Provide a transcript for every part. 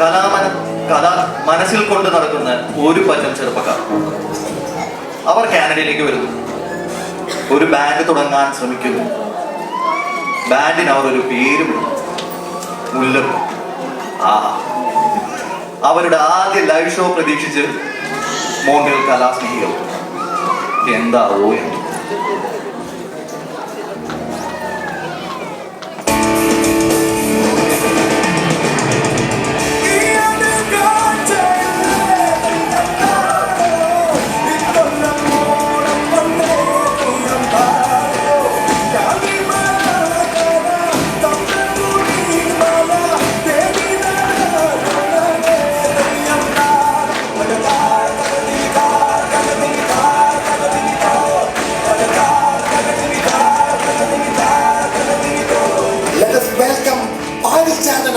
കലാമന കല മനസ്സിൽ കൊണ്ട് നടക്കുന്ന ഒരു പറ്റം ചെറുപ്പക്കാർ. അവർ കാനഡയിലേക്ക് വരുന്നു. ഒരു ബാൻഡ് തുടങ്ങാൻ ശ്രമിക്കുന്നു. ബാൻഡിന് അവർ ഒരു പേര് വിടുന്നു, മുല്ലപ്പൂ. അവരുടെ ആദ്യ ലൈവ് ഷോ പ്രതീക്ഷിച്ച് മോൺട്രിയൽ കലാസ്നേഹികൾ എന്താവോ എന്ന്.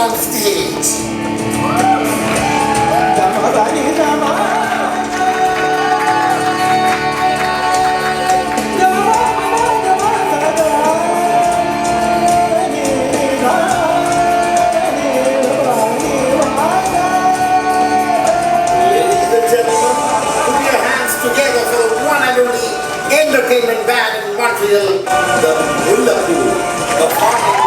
On stage. Entertainment band in Montreal, the Mullapoo, performing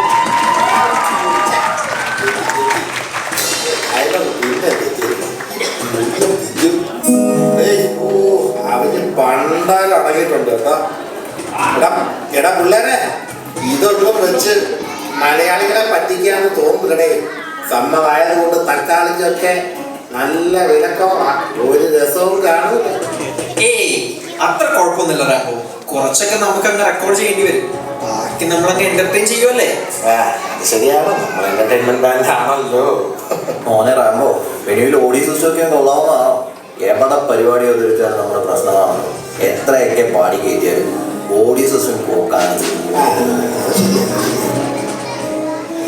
അവന് പണ്ടാൽ അടങ്ങിയിട്ടുണ്ട് കേട്ടോ. എടാ പിള്ളേരെ, ഇതൊന്നും വെച്ച് മലയാളികളെ പറ്റിക്കാന്ന് തോന്നുന്നില്ലേ? സമ്മതായത് കൊണ്ട് തക്കാളിക്കൊക്കെ നല്ല വിലക്കമാണ്, ഒരു രസവും കാണൂല. അത്ര കുഴപ്പമൊന്നുമില്ല റാമ്പോ. കുറച്ചൊക്കെ നമുക്കങ്ങ് റെക്കോർഡ് ചെയ്യേണ്ടി വരും. ബാക്കി നമ്മളങ്ങ് എന്റർടൈൻ ചെയ്യുമല്ലേ? അത് ശരിയാണ്, നമ്മൾ എന്റർടൈൻമെന്റ് ബാൻഡ് ആണല്ലോ. മോനെ റാമ്പോ, വെനിയിൽ ഓഡിയോ സിസ്റ്റം ഒക്കെ കൊള്ളാവുന്നതാണോ? എവിടെ പരിപാടി അവതരിച്ചാൽ നമ്മുടെ പ്രശ്നമാണ്. എത്രയൊക്കെ പാടി കയറ്റിയാലും ഓഡിയോ സിസ്റ്റം പോക്കാൻ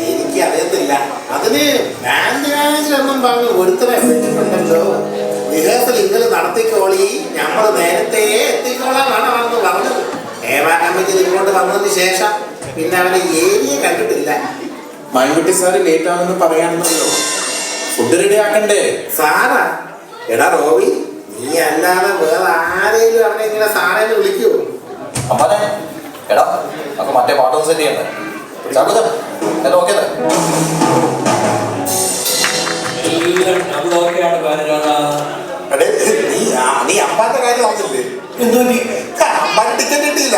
എനിക്ക് അറിയത്തില്ല. അതിന് ബാൻഡ് മാനേജറൊന്നും പറഞ്ഞ് ഒരുത്തരെ വെച്ചിട്ടുണ്ടല്ലോ. റിഹേഴ്സൽ ഇന്നലെ നടത്തിക്കോളി, നമ്മൾ നേരത്തെ എത്തിക്കോളാന്നാണ് അവന്ന് പറഞ്ഞത്. കമ്മിറ്റി ഇങ്ങോട്ട് വന്നതിന് ശേഷം പിന്നെ അവനെ ഏരിയ കണ്ടിട്ടില്ല. മൈൻകുട്ടി സാറ് ലേറ്റ് ആണെന്ന് പറയാണെന്നല്ലോ. ഫുഡ് റെഡി ആക്കണ്ടേ? സാറാ? എടാ റോബി, നീ അല്ലാതെ വേറെ ആരെങ്കിലും അവനെ ഇങ്ങനെ സാറേന്ന് വിളിക്കുവോ? അമ്മാനെ എടാ, നമുക്ക് മറ്റേ പാട്ടൊന്നും സെറ്റ് ചെയ്യണ്ടേ? എല്ലാം ഓക്കെ അല്ലേ? നീ അമ്പാന്റെ കാര്യം നോക്കില്ലേ? അമ്പാൻ ടിക്കറ്റ് കിട്ടിയില്ല.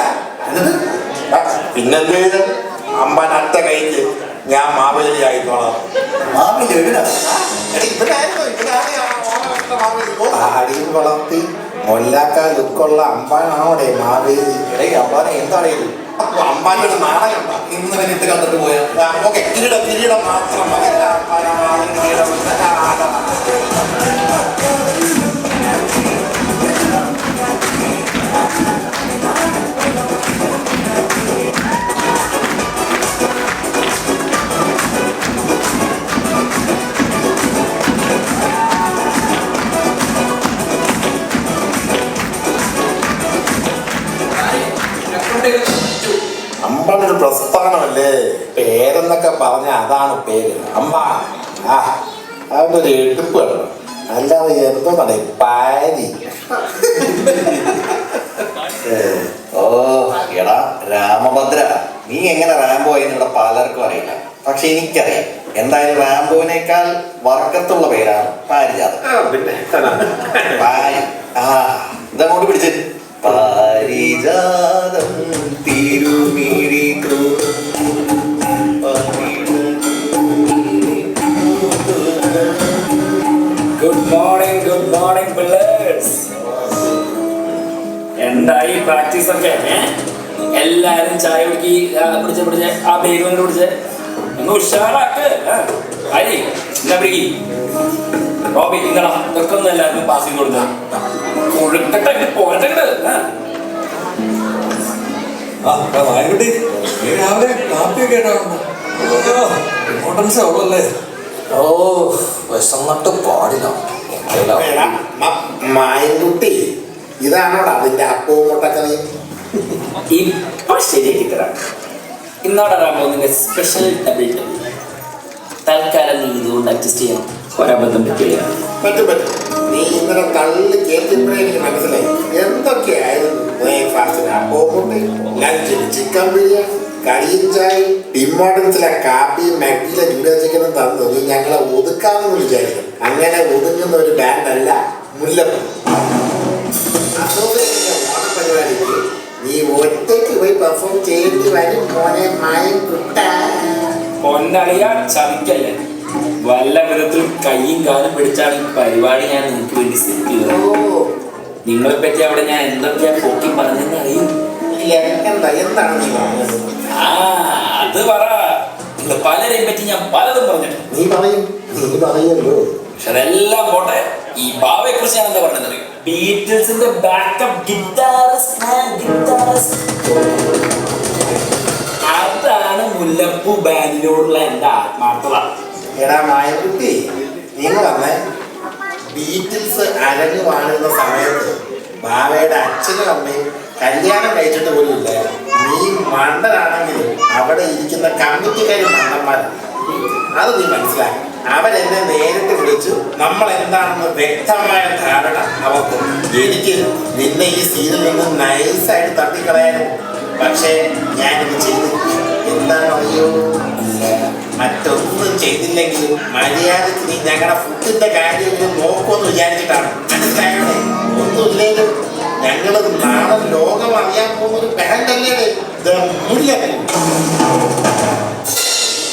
പിന്നെന്ത് ചെയ്ത് അമ്പാൻ അടുത്ത കൈക്ക് ഞാൻ മാവേലി ആയിക്കോളാം. അടിയും വളർത്തി മൊല്ലാക്ക ലുക്കുള്ള അമ്പാനാണോടെ മാവേലി. അമ്പാനെ എന്താണ് ഇത്? അമ്പാന്റെ ഒരു നാടകം ഇന്ന് വേണ്ടിട്ട് കണ്ടിട്ട് പോയാ ഓക്കെ. കിരീടം മാത്രം മതി. അമ്പാനൊരു പ്രസ്ഥാനമല്ലേ, പേരെന്നൊക്കെ പറഞ്ഞ അതാണ് പേര്. അമ്മ അവൻ്റെ ഒരു എടുപ്പ് വേണം, അല്ലാതെ എന്തോ നടേ പാരി. ഓ എടാ രാമഭദ്ര, നീ എങ്ങനെ റാംബോ ആയിരുന്നു ഇവിടെ പലർക്കും അറിയില്ല. പക്ഷെ എനിക്കറിയാം. എന്തായാലും റാംബോനേക്കാൾ വർക്കത്തുള്ള പേരാണ് പാരിജാതം. ഇതങ്ങോട്ട് പിടിച്ച് പാരിജാതം തിരുമിഴി. Good morning പിള്ളേഴ്സ്. എന്തായി പ്രാക്ടീസ് ഒക്കെ? എല്ലാരും ചായ പിടിച്ച് ആ പേര് പിടിച്ച് ഒന്ന് ഉഷാറാക്ക്. അരി എന്താ പിടിക്കി റോബി, ഇങ്ങളാ ഇതൊക്കെ ഒന്ന് എല്ലാവർക്കും പാസ് ചെയ്ത് കൊടുക്കാം. കൊഴുക്കട്ടെ പോരട്ടെ. വായക്കുട്ടി രാവിലെ കാപ്പിയൊക്കെ ഇമ്പോർട്ടൻസ് ഉള്ളല്ലേ? ഓ വിശന്നിട്ട് പാടില്ല. മായൻകുട്ടി, ഇതാണോടാ അതിന്റെ അപ്പവും മുട്ടക്കറിയും? ഇപ്പൊ ശരിയാക്കി തരാം. ഇന്നോടെ നിന്റെ സ്പെഷ്യൽ ഡബിൾ. തൽക്കാലം നീ ഇതുകൊണ്ട് അഡ്ജസ്റ്റ് ചെയ്യണം. ഒരബദ്ധം പറ്റില്ല. പറ്റും. നീ ഇന്നലെ തള്ളി കേൾക്കുമ്പോഴേ എനിക്ക് മനസ്സിലായി എന്തൊക്കെയായിരുന്നു ബ്രേക്ക്ഫാസ്റ്റിന് അപ്പോമുണ്ട്, ലഞ്ചിന് ചിക്കൻ ബിരിയാണി, കരിയും ചായയും, ടിമ്മോട്ടൻസിലെ കാപ്പിയും മെക്കിലെ ജില്ല ചിക്കനും തന്നു നീ ഞങ്ങളെ ഒതുക്കാമെന്ന് വിചാരിക്കും. അങ്ങനെ ഒതുങ്ങുന്ന ഒരു ബാൻഡല്ല മുല്ലപ്പൂ. അസോസിയേഷന്റെ ഓണപരിപാടിക്ക് നീ ഒറ്റയ്ക്ക് പോയി പെർഫോം ചെയ്യേണ്ടി വരും മോനെ മായം കുട്ട. പൊന്നറിയാ ചതിക്കല്ലേ. വല്ല വിധത്തിലും കയ്യും കാലും പിടിച്ചാണ് ഈ പരിപാടി ഞാൻ നിങ്ങൾക്ക് വേണ്ടി സെറ്റ് ചെയ്തത്. നിങ്ങളെ പറ്റി അവിടെ ഞാൻ എന്തൊക്കെയാ പോക്കി പറഞ്ഞെന്ന് അറിയും. എന്താണ് നീ പറഞ്ഞത്? അത് പറ. നിങ്ങൾ പലരെയും പറ്റി ഞാൻ പലതും പറഞ്ഞിട്ടുണ്ട്. നീ പറയുമല്ലോ. പക്ഷെ അതെല്ലാം പോട്ടെ. ഈ ബാവയെ കുറിച്ച് ഞാൻ എന്താ പറഞ്ഞത്? ബീറ്റിൽസിന്റെ ബാക്കപ്പ് അതാണ് മുല്ലപ്പൂ ബാൻഡിനോടുള്ള എന്റെ ആത്മാർത്ഥത. എടാ മായക്കുട്ടി, നീ വന്നേ. ബീറ്റിൽസ് അരങ്ങ് വാഴുന്ന സമയത്ത് ബാവയുടെ അച്ഛനും അമ്മയും കല്യാണം കഴിച്ചിട്ട് പോലും ഇല്ല. നീ മണ്ടനാണെങ്കിലും അവിടെ ഇരിക്കുന്ന കമ്മിറ്റിക്കാരും മണ്ടന്മാരാണ്. അത് നീ മനസ്സിലാക്കി. അവരെന്നെ നേരിട്ട് വിളിച്ചു നമ്മൾ എന്താണെന്ന് വ്യക്തമായ ധാരണ അവർക്ക്. എനിക്ക് നിന്നെ ഈ സീനിൽ നിന്ന് നൈസായിട്ട് തട്ടിക്കളയാനും, പക്ഷേ ഞാനിത് ചെയ്തു. എന്താണറിയോ, മറ്റൊന്നും ചെയ്തില്ലെങ്കിലും മര്യാദക്ക് നീ ഞങ്ങളുടെ ഫുഡിന്റെ കാര്യങ്ങൾ നോക്കുമെന്ന് വിചാരിച്ചിട്ടാണ്. മനസ്സിലായേ? ഒന്നുമില്ലേലും ഞങ്ങൾ നാളെ ലോകം അറിയാൻ പോകുന്ന ഒരു ബാൻഡല്ലേ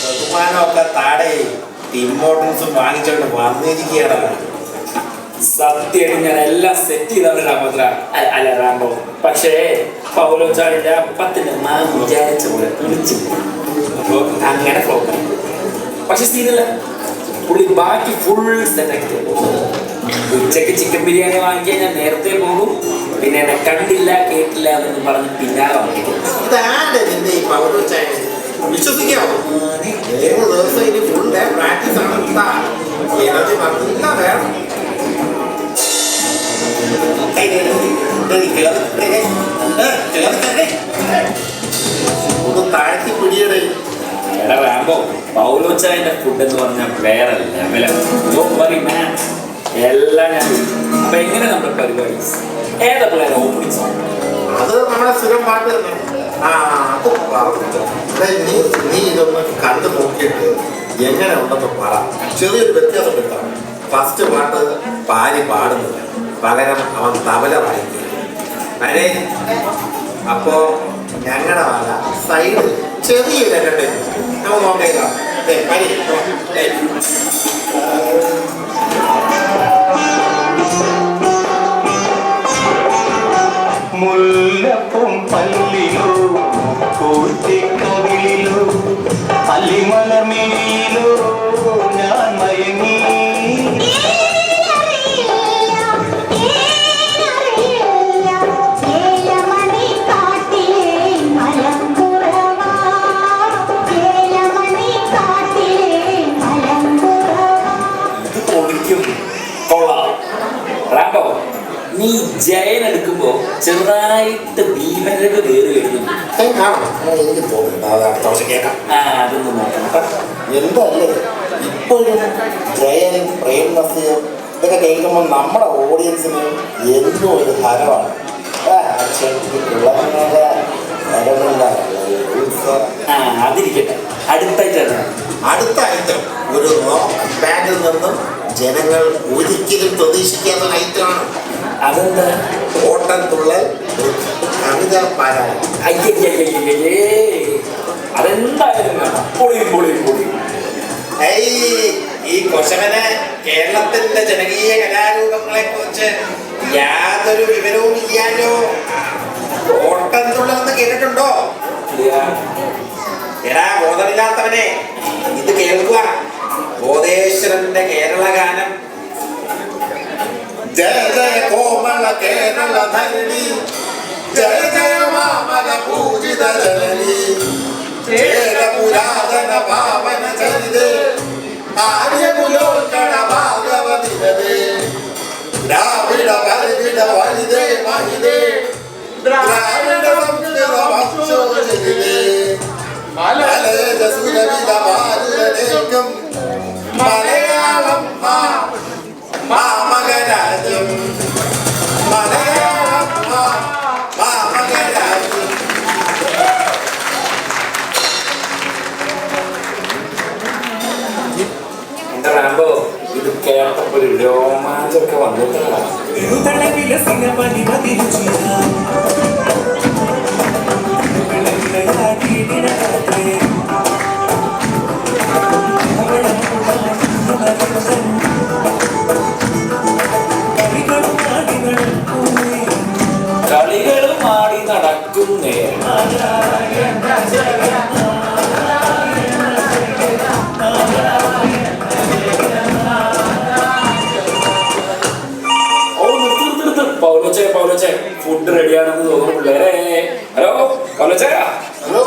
ബഹുമാനമൊക്കെ താടെ ഇമ്പോർട്ടൻസും വാങ്ങിച്ചോണ്ട് വന്നിരിക്കുകയാണ്. സത്യം ഞാൻ എല്ലാം സെറ്റ് ചെയ്തവരുടെ രാമോദ്ര അല്ല റാംബോ. പക്ഷേ പൗലോച്ചാളിന്റെ അപ്പത്തിന്റെ മാൻ വിചാരിച്ച പോലെ വിളിച്ചു അങ്ങനെ ഫ്ലോപ്പ്. പക്ഷെ സീനല്ല, പുള്ളി ബാക്കി ഫുൾ സെറ്റ്. ഉച്ചക്ക് ചിക്കൻ ബിരിയാണി വാങ്ങിക്കാൻ ഞാൻ നേരത്തെ പോകും. പിന്നെ എന്നെ കണ്ടില്ല കേട്ടില്ല എന്നൊന്നും പറഞ്ഞ് പിന്നാലെ വാങ്ങിക്കും. ഇതാണ് നിന്റെ ഈ പൗലോച്ചായ. വിശ്വസിക്കാമോ? 7 ദിവസം ഇനി ഫുൾ ഡേ പ്രാക്ടീസ് ആണ്. എനർജി നല്ല വേണം. ഒന്ന് താഴ്ത്തി പിടിയടേ. എടാ റാംബോ, പൗലോച്ചായന്റെ ഫുഡ് എന്ന് പറഞ്ഞാൽ വേറെ ലെവലാണ്. എല്ലാം ഞാൻ. അപ്പൊ എങ്ങനെ നമ്മുടെ പരിപാടി? ഏതാ പിള്ളേരെ ഓപ്പണിംഗ് സോങ്? അത് നമ്മുടെ സ്ഥിരം പാട്ട് തന്നെ. അത് പറഞ്ഞു. നീ ഇതൊന്ന് കണ്ടു നോക്കിയിട്ട് എങ്ങനെ ഉണ്ടെന്ന് പറ. ചെറിയൊരു വ്യത്യാസം എടുത്താണ്. ഫസ്റ്റ് പാട്ട് പാരി പാടുന്നില്ല, പകരം അവൻ തബല വായിക്കും. അരേ അപ്പോ ഞങ്ങളുടെ വക സൈഡ് ചെറിയൊരു എന്റർടൈൻമെന്റ് നമുക്ക് നോക്കേക്കാം. മുല്ലപ്പും പല്ലിലോ കൂട്ടിക്കവിളിലോ അല്ലിമലമിഴിയിലോ ഞാൻ മയങ്ങി. റാംബോ, നീ ജയൻ എടുക്കുമ്പോ ചെറുതായിട്ട് ഭീമനൊക്കെ കയറി വരുന്നു. എനിക്ക് തോന്നുന്നു കേൾക്കാം. അതൊന്നും നോക്കണം. എന്തല്ലേ ഇപ്പോഴും ജയൻ, പ്രേം നസീർ ഇതൊക്കെ കേൾക്കുമ്പോൾ നമ്മുടെ ഓഡിയൻസിന് എന്തോ ഒരു ഹരമാണ്. അതിരിക്കട്ടെ. അടുത്ത ഐറ്റം ഒരു റോക്ക് ബാൻഡിൽ നിന്നും ജനങ്ങൾ ഒരിക്കലും പ്രതീക്ഷിക്കാത്ത ഐറ്റമാണ്. അതെന്താ? ഓട്ടം തുള്ളൽ കവിത പാരായണം. അതെന്തായാലും ഈ കൊശവന് കേരളത്തിന്റെ ജനകീയ കലാരൂപങ്ങളെ കുറിച്ച് യാതൊരു വിവരവും ഇല്ലാലോ. ഓട്ടം തുള്ളലെന്ന് കേട്ടിട്ടുണ്ടോ? എടാ ബോധമില്ലാത്തവനെ, ഇത് കേൾക്കുക. ബോധേശ്വരന്റെ കേരള ഗാനം. ജയ ജയ കോമള കേരള ധരണി, ജയ ജയ മാമക പൂജിത ജനനി, ചേര പുരാതന പാവന ചരിതേ, ആര്യകുലോൽക്കട ഭാഗവതിരതേ, ദ്രാവിഡ പരിവിട വനിതേ മഹിതേ, ദ്രാവിഡ സംസ്കൃത ഭക്ഷോചരിതേ, മലയജ സുരവിധ ഭാരതേകം മലയാളം കേട്ടപ്പോ ഒരു രോമാഞ്ചൊക്കെ വന്നിട്ടില്ല. കളികളും ആടി നടക്കുന്നേ. പൗലോച്ചേ ഫുഡ് റെഡിയാണെന്ന് തോന്നുന്നു പിള്ളേരെ. ഹലോ പൗലോച്ചേ. ഹലോ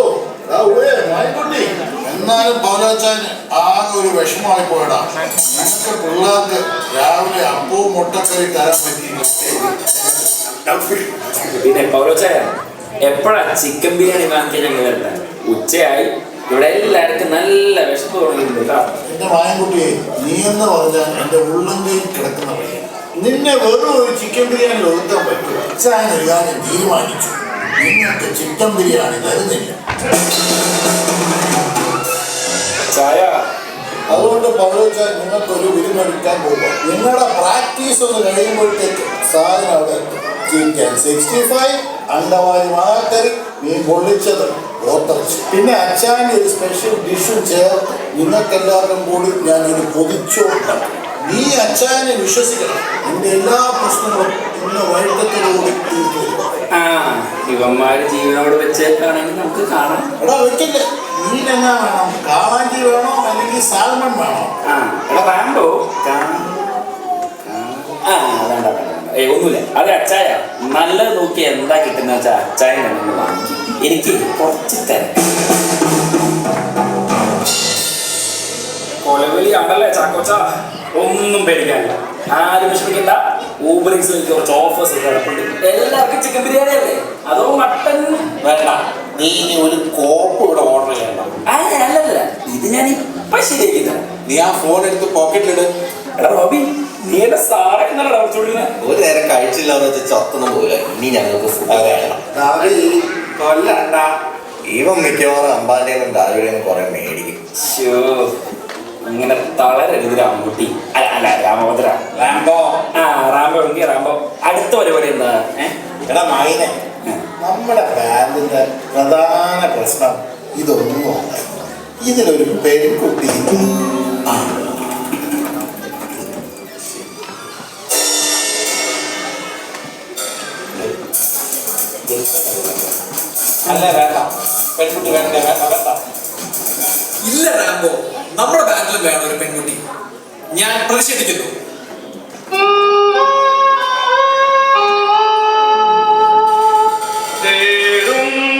മായക്കുട്ടി, എന്നാലും പൗലോച്ചാൻ ആകെ ഒരു വിഷമമായി പോയടാ. നിങ്ങൾക്ക് പിള്ളേർക്ക് രാവിലെ അപ്പവും മുട്ടക്കറി തരാൻ പറ്റിയില്ല. പിന്നെ പൗലോച്ചേ എപ്പോഴാ ചിക്കൻ ബിരിയാണി വാങ്ങിക്കാൻ ഞങ്ങൾ വരുന്നത്? ഉച്ചയായി, ഇവിടെ എല്ലാവർക്കും നല്ല വിശപ്പ് തുടങ്ങിയിട്ടുണ്ട്. എന്റെ മായൻകുട്ടിയെ, നീ എന്ന് പറഞ്ഞാൽ എന്റെ ഉള്ളങ്കയിൽ കിടക്കുന്ന പയ്യൻ. നിന്നെ വെറും ഒരു ചിക്കൻ ബിരിയാണി ഒതുക്കാൻ പറ്റുമോ? അച്ഛൻ ഒരു കാര്യം തീരുമാനിച്ചു, നിങ്ങൾക്ക് ചിക്കൻ ബിരിയാണി തരുന്നില്ല. ചായ അതുകൊണ്ട് പൗലോച്ചാൻ നിങ്ങൾക്കൊരു വിരുന്നെടുക്കാൻ പോകുക. നിങ്ങളുടെ പ്രാക്ടീസ് ഒന്ന് കഴിയുമ്പോഴത്തേക്ക് സാധനം അവിടെ ചിക്കൻ 65, അണ്ടവാരി മാങ്ങക്കറി, മീൻ പൊള്ളിച്ചത്, പോത്തിറച്ചി, പിന്നെ അച്ചാൻ്റെ ഒരു സ്പെഷ്യൽ ഡിഷും ചേർത്ത് നിങ്ങൾക്കെല്ലാവർക്കും കൂടി ഞാനൊരു പൊതിച്ചോറുണ്ടാക്കും. നീ അച്ചാനെ വിശ്വസിക്കണം. നിന്റെ എല്ലാ പ്രശ്നങ്ങളും ഇന്ന് വൈകിട്ടത്തോടുകൂടി തീർത്തു. ഇവന്മാര് ജീവനോട് വെച്ചേക്കാണെങ്കിൽ നമുക്ക് കാണാം. എടാ വെക്കില്ലേ, മീനെന്നാ വേണം? കാളാഞ്ചി വേണോ അല്ലെങ്കിൽ സാൽമൺ വേണോ? എടാ റാംബോ വേണ്ട ഒന്നുമില്ല. അത് അച്ചായ നല്ലത് നോക്കി എന്താ കിട്ടുന്ന വെച്ചാൽ അച്ചായ നമ്മൾ വാങ്ങിക്കും. എനിക്ക് കുറച്ച് തരാം. കൊലവിളി ആണല്ലേ ചാക്കോച്ച, ഒന്നും പേടിക്കാനില്ല. ആരും വിഷമിക്കണ്ട. ഊബറിങ്സിൽ കുറച്ച് ഓഫേഴ്സ് കിടപ്പുണ്ട്. എല്ലാവർക്കും ചിക്കൻ ബിരിയാണി അല്ലേ, അതോ മട്ടൻ വേണ്ട? നീ ഇനി ഒരു കോപ്പ് ഇവിടെ ഓർഡർ ചെയ്യണ്ട. അല്ലല്ല, ഇത് ഞാൻ ഇപ്പൊ ശരിയാക്കി തരാം. നീ ആ ഫോൺ എടുത്ത് പോക്കറ്റിലിട്. എടാ റോബി, നീ എന്റെ സാറെ എന്നല്ല വിളിച്ചോണ്ടിരുന്നത്. ഒരു നേരം കഴിച്ചില്ലാന്ന് വെച്ച് ചത്തൊന്നും പോയില്ല. ഇനി ഞങ്ങൾക്ക് ഫുഡ് കഴിക്കണം. കൊല്ലണ്ട. ഇവൻ മിക്കവാറും അമ്പാന്റെയും ഡാവിയുടെയും കുറെ മേടിക്കും. ഇങ്ങനെ തളരരുത് രാമകുട്ടി. അല്ല രാമഭദ്ര. റാംബോ റാംബോ എങ്കിൽ റാംബോ. അടുത്ത പരിപാടി എന്താ? എടാ മൈനെ, നമ്മുടെ ബാൻഡിന്റെ പ്രധാന പ്രശ്നം ഇതൊന്നുമല്ല. ഇതിലൊരു പെൺകുട്ടി. അല്ല വേണ്ട, പെൺകുട്ടി വേണ്ട. ഇല്ല റാംബോ, നമ്മുടെ ബാൻഡിലും വേണം ഒരു പെൺകുട്ടി. ഞാൻ പ്രതിഷേധിക്കുന്നു.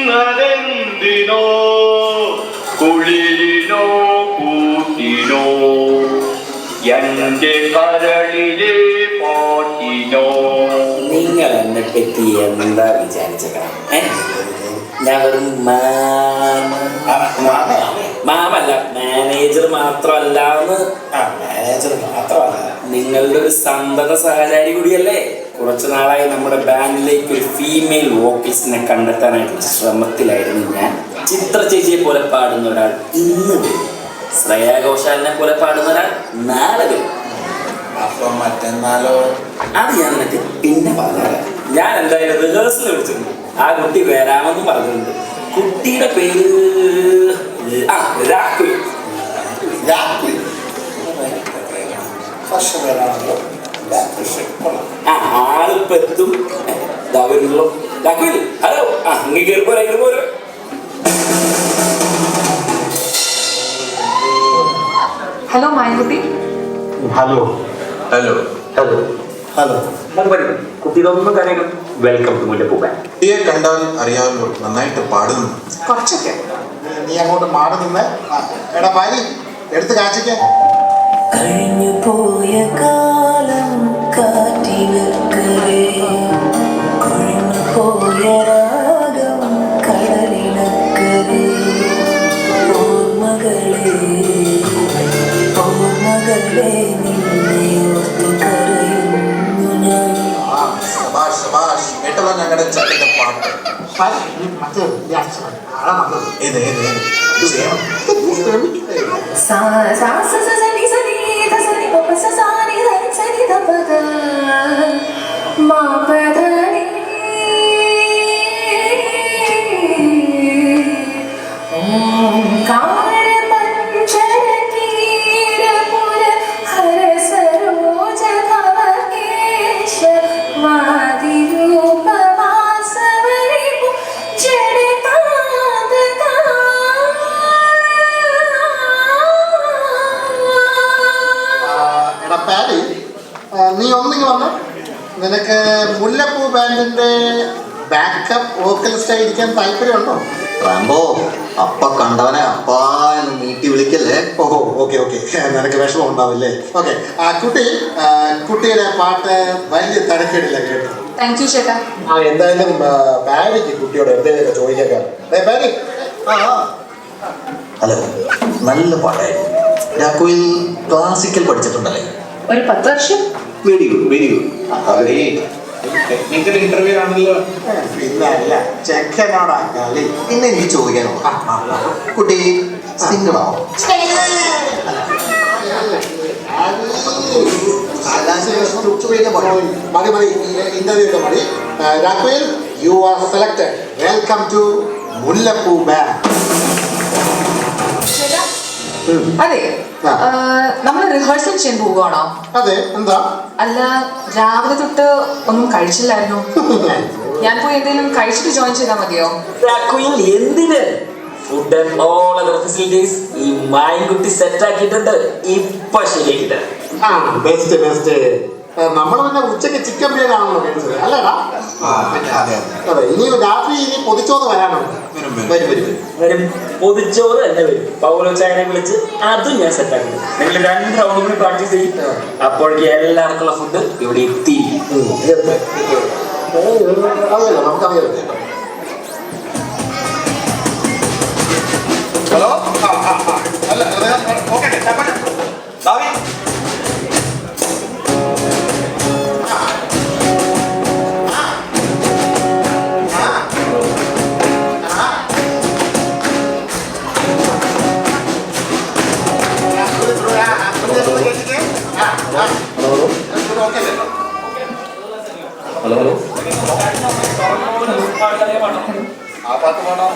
തേടുന്നതെന്തിനോ, കുളിരിനോ കൂട്ടിനോ, എന്റെ കരളിലെ പാട്ടിനോ. നിങ്ങൾ എന്നെ പറ്റി എന്താ വിചാരിച്ചേക്കണം? ഞാൻ വെറും മാമല്ല, മാനേജർ മാത്രമല്ല. മാനേജർ മാത്രമല്ല, നിങ്ങളുടെ ഒരു സന്തത സഹചാരി കൂടിയല്ലേ. കുറച്ചു നാളായി നമ്മുടെ ബാൻഡിലേക്ക് ഒരു ഫീമെയിൽ വോക്കലിസ്റ്റിനെ കണ്ടെത്താനായിട്ടുള്ള ശ്രമത്തിലായിരുന്നു ഞാൻ. ചിത്ര ചേച്ചിയെ പോലെ പാടുന്ന ഒരാൾ ഇന്ന് വരും. ശ്രേയാ ഘോഷാലിനെ പോലെ പാടുന്ന ഒരാൾ നാളെ വരും. അപ്പം മറ്റന്നാളോ? അത് ഞാൻ നിനക്ക് പിന്നെ പറഞ്ഞുതരാം. ഞാൻ എന്തായാലും റിഹേഴ്സൽ വിളിച്ചിട്ടുണ്ട്. ആ കുട്ടി വരാമെന്ന് പറഞ്ഞിട്ടുണ്ട്. കുട്ടിയുടെ പേര് രാഖുൽ. ആളിപ്പോ എത്തും. രാഖുൽ, ഹലോ. ഇങ്ങ് കയറി പോരോ. Hello Mayankutty. Hello hello hello hello. കുട്ടികളൊന്നും കാര്യങ്ങൾ വെൽക്കം ടു മുല്ലപ്പൂ ബാൻഡ്. കുട്ടിയെ കണ്ടാൽ അറിയാമല്ലോ, നന്നായിട്ട് പാടുന്നു. കുറച്ചൊക്കെ. നീ അങ്ങോട്ട് മാറി നിന്ന്. എടാ പാരി എടുത്ത് കാച്ചിക്കാൻ. കഴിഞ്ഞു പോയ കാലം കാറ്റിനക്കരെ, കൊഴിഞ്ഞു പോയ രാഗം കടലിനക്കരെ, ഓർമ്മകളെ നിന്നെ ഓർത്തു കരയുന്നു ഞാൻ. കേട്ടല്ലോ ഞങ്ങളുടെ ചട്ടിന്റെ പാട്ട്. ഏത് sa sa sa sa sa ni sa ni da sa ni pa sa sa ni da നിനക്ക് മുല്ലപ്പൂ ബാൻഡിന്റെ ബാക്കപ്പ് വോക്കലിസ്റ്റ് ആയിരിക്കാൻ താല്പര്യമുണ്ടോ? റാംബോ, അപ്പ കണ്ടവനെ അപ്പാ എന്ന് നീട്ടി വിളിക്കല്ലേ. ഓഹോ, ഓക്കെ ഓക്കെ, നിനക്ക് വിഷമം ഉണ്ടാവില്ലേ? ഓക്കെ, കുട്ടിയുടെ പാട്ട് വലിയ തരക്കേടില്ല കേട്ടോ. താങ്ക് യു ചേട്ടാ. എന്തായാലും ബാരിക്ക് കുട്ടിയോട് എന്തെങ്കിലും ചോദിക്കാം. ബാരി, ഹലോ, നല്ല പാട്ടായിരുന്നു. രാഘോയിൽ ക്ലാസിക്കൽ പഠിച്ചിട്ടുണ്ടല്ലേ? ഒരു 10 വർഷം. Very good, very good. അവരെ ടെക്നിക്കൽ ഇന്റർവ്യൂ ആണല്ലോ. പിന്നെ അല്ല, ചെക്കനോടാ കളി. പിന്നെ എനിക്ക് ചോദിക്കാനോ, കുട്ടി സിംഗിളാണോ? മതി മതി, ഇന്റർവ്യൂ മതി. രാഘോയിൽ, you are selected. Welcome to Mullappoo band. ചേട്ടാ, അതെ, നമ്മൾ റിഹേഴ്സൽ ചെയ്യാൻ പോവുകയാണോ? അതെ, എന്താ? അല്ല, രാവിലെ തൊട്ട് ഒന്നും കഴിച്ചില്ലായിരുന്നു. ഞാൻ പോയി എന്തെങ്കിലും കഴിച്ചിട്ട് ജോയിൻ ചെയ്താൽ മതിയോ? എന്തിന്? Food and all other facilities ഈ മായൻകുട്ടി സെറ്റ് ആക്കിയിട്ടുണ്ട്. ഇപ്പൊ ശരിയാക്കിട്ട് ബെസ്റ്റ് ബെസ്റ്റ്. നമ്മൾ പിന്നെ ഉച്ചയ്ക്ക് ചിക്കൻ ബിരിയാണി ആണല്ലോ കഴിച്ചത്, അല്ലേടാ? അതെ, ഇനി രാത്രി ഇനി പൊതിച്ചോറ് വരാനുണ്ട്. വരും. പൊതിച്ചോറ് തന്നെ വരും. പൗലോ ചായനെ വിളിച്ച് അതും ഞാൻ സെറ്റ് ആക്കി. നിങ്ങൾ 2 റൗണ്ട് കൂടി പ്രാക്ടീസ് ചെയ്യും. അപ്പോഴേക്ക് എല്ലാവർക്കുള്ള ഫുഡ് ഇവിടെ എത്തി. അറിയാലോ, നമുക്കറിയാലോ. ഹലോ, അല്ല ഓക്കെ, ദാവി ഹലോ ഹലോ, ആ പാട്ട് പാടാം.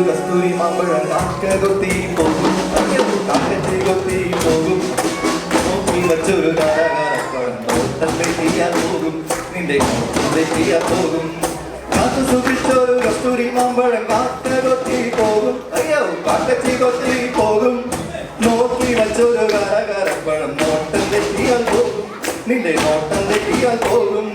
കസ്തൂരി മാമ്പഴം കാക്കകൊത്തി പോകും കാക്കച്ചി പോകും നോക്കി വച്ചൊരു കാരകാരപ്പഴം തോട്ടം ചെയ്യാൻ പോകും നിന്റെ ചെയ്യാൻ പോകും കാത്തു സൂക്ഷിച്ചൊരു കസ്തൂരി മാമ്പഴം കാക്കകൊത്തി പോകും അയ്യോ കാക്കച്ചി കൊത്തി പോകും നോക്കി വച്ചൊരു കാരകാരപ്പഴം നോട്ടം തെറ്റിയാൽ പോകും നിന്റെ നോട്ടം തെറ്റിയാൽ പോകും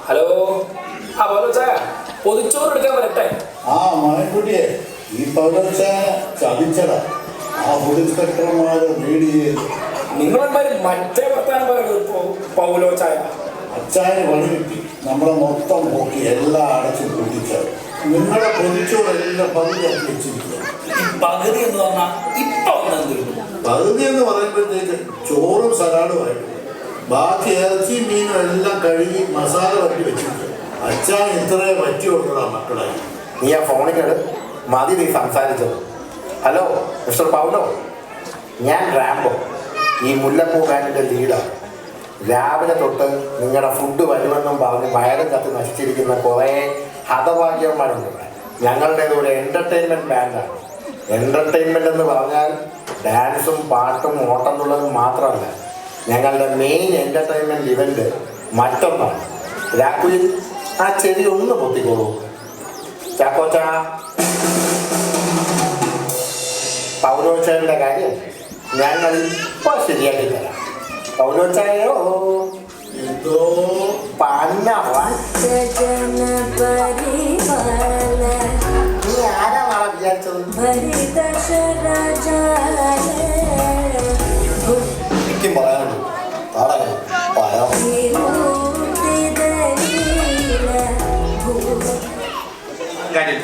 ഹലോ ആ പൗലോച്ചായ പൊതിച്ചോറ് എടുക്കാൻ വരട്ടെ. ആ മഴക്കുട്ടിയെ ഈ പൗലോച്ച ചതിച്ചടാ. ആ ഫുഡ് ഇൻസ്പെക്ടർമാർ റീഡ് ചെയ്ത് നിങ്ങളെന്തായാലും മറ്റേ വർത്താനം പറയുന്നത് പൗലോച്ചായ. അച്ചായന് പണി കിട്ടി നമ്മളെ മൊത്തം പോക്കി എല്ലാം അടച്ചു കൂട്ടിച്ചത്. നിങ്ങളുടെ പൊതിച്ചോറെല്ലാം പകുതിയാക്കി വെച്ചിരിക്കുക. ഈ പകുതി എന്ന് പറഞ്ഞാൽ ഇപ്പൊ ഒന്നും കിട്ടും. പകുതി എന്ന് പറയുമ്പോഴത്തേക്ക് ചോറും സലാഡുമായിട്ട് ബാക്കി ഇറച്ചി മീനും എല്ലാം കഴുകി മസാല വറ്റി വെച്ചിരിക്കുക. അച്ചാൻ ഇത്രേ പറ്റി കൊടുക്കണ മക്കളായി. നീ ആ ഫോണിനോട് മതി നീ സംസാരിച്ചത്. ഹലോ മിസ്റ്റർ പൗലോ, ഞാൻ റാംബോ, ഈ മുല്ലപ്പൂ ബാൻഡിൻ്റെ ലീഡാണ്. രാവിലെ തൊട്ട് നിങ്ങളുടെ ഫുഡ് വരുമെന്നും പറഞ്ഞ് വയറും കത്ത് നശിച്ചിരിക്കുന്ന കുറേ ഹതഭാഗ്യന്മാരുണ്ട്. ഞങ്ങളുടേത് ഒരു എൻ്റർടൈൻമെൻറ്റ് ബാൻഡാണ്. എൻ്റർടൈൻമെൻ്റ് എന്ന് പറഞ്ഞാൽ ഡാൻസും പാട്ടും ഓട്ടം തുള്ളലും മാത്രമല്ല, ഞങ്ങളുടെ മെയിൻ എൻ്റർടൈൻമെൻറ്റ് ഇവൻ്റ് മറ്റൊന്നാണ്. രാക്കുയിൽ ആ ചെടി ഒന്ന് പൊത്തിക്കോളൂ. ചാക്കോച്ചാ, പൗലോച്ചായൻ്റെ കാര്യം ഞങ്ങൾ ഇപ്പോൾ ശരിയാക്കി തരാം. പൗലോച്ചായോ എന്തോ പന്നവാൻ നീ ആരാണ് വിചാരിച്ചത്? എനിക്കും പറയാനുള്ളൂ. നാടകം പറയാം. കാര്യം